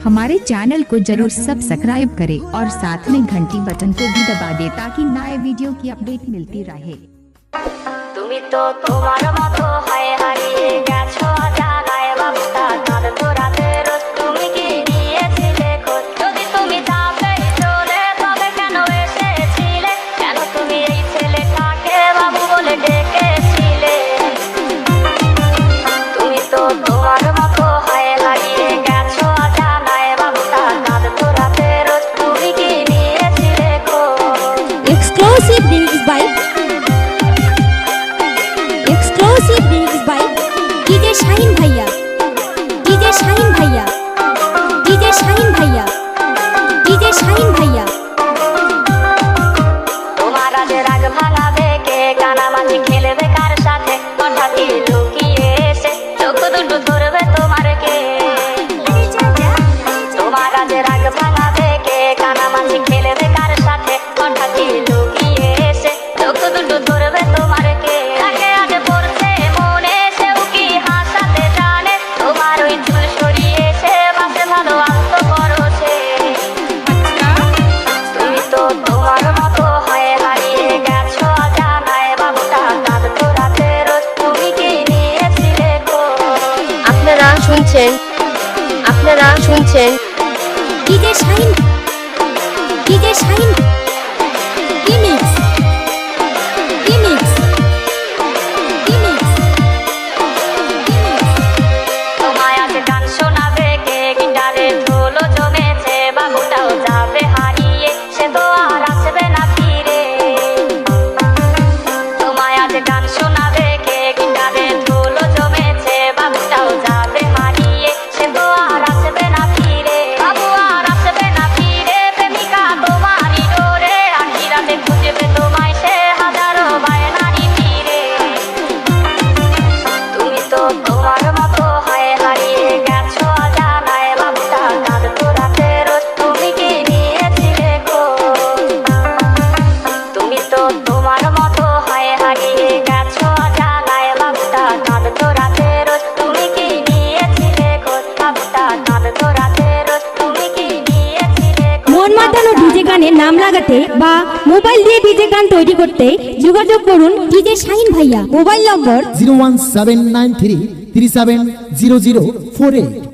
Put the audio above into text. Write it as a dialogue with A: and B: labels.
A: हमारे चैनल को जरूर सब्सक्राइब करें और साथ में घंटी बटन को भी दबा दें ताकि नए वीडियो की अपडेट मिलती रहे।
B: তুমি তো তোমার মতো হয় হারিয়ে গেছো জায়গায় বাবুটা কাঁদ তোরাতে রোজ তুমি কি নিয়েছিলে খোঁজ যদি তুমি যাবে চলে তবে কেন এসেছিলে কেন তুমি এই ছেলেটাকে বাবু বলে ডেকেছিলে তুমি তো তোমার মতো হয় হারিয়ে গেছো জায়গায় বাবুটা কাঁদ তোরাতে রোজ তুমি কি নিয়েছিলে খোঁজ
C: Exclusive lyrics by DJ Shaheen Bhaiya, DJ Shaheen Bhaiya, DJ Shaheen Bhaiya, DJ Shaheen Bhaiya।
B: তোমার আজ রাগ ভাঙাবে কে কানামাছি খেলবে কার সাথে হঠাৎ লুকিয়ে এসে চোখ দুটো ধরবে তোমার কে তোমার আজ রাগ ভাঙাবে কে কানামাছি খেলবে কার সাথে হঠাৎ লুকিয়ে এসে চোখ দুটো ধরবে তোমার কে তাকে আজ পড়ছে মনে সেও কি হাসাতে জানে তোমার ওই চুল সরিয়ে সে বাসে ভালো আস্ত করছে তুমি তো তোমার মতো হয়ে হারিয়ে গেছো জানায় বাবুটা কাঁদ তোরাতে রোজ তুমি কি নিয়েছিলে খোঁজ
D: আপনারা শুনছেন
C: DJ Shaheen, DJ Shaheen, remix, remix, remix, remix।
B: তোমায় আজ গান শোনাবে কে গিটারে ঢোলও জমেছে বাবুটাও যাবে হারিয়ে সে তো আর আসবে না ফিরে তোমায় আজ গান শোনাবে কে গিটারে ঢোলও জমেছে বাবুটাও যাবে হারিয়ে সে তো আর আসবে না ফিরে বাবু আর আসবে না ফিরে প্রেমিকা তোমারই ডোরে আখি রাতে খুঁজবে তোমায় সে হাজারো বায়নারই ফিরে তুমি তো তোমার মতো হয়ে হারিয়ে গেছো জানায় বাবুটা কাঁদ তোরাতে রোজ তুমি কি নিয়েছিলে খোঁজ তুমি তো তোমার মতো হয়ে হারিয়ে গেছো জানায় বাবুটা কাঁদ তোরাতে রোজ তুমি কি নিয়েছিলে খোঁজ বাবুটা কাঁদ তোরাতে রোজ তুমি কি নিয়েছিলে
C: মন মাতানো ডিজে গানের নাম লাগাতে বা মোবাইল দিয়ে ডিজে গান তৈরি করতে যোগাযোগ করুন DJ Shaheen Bhaiya। মোবাইল নম্বর
E: 01793 370048।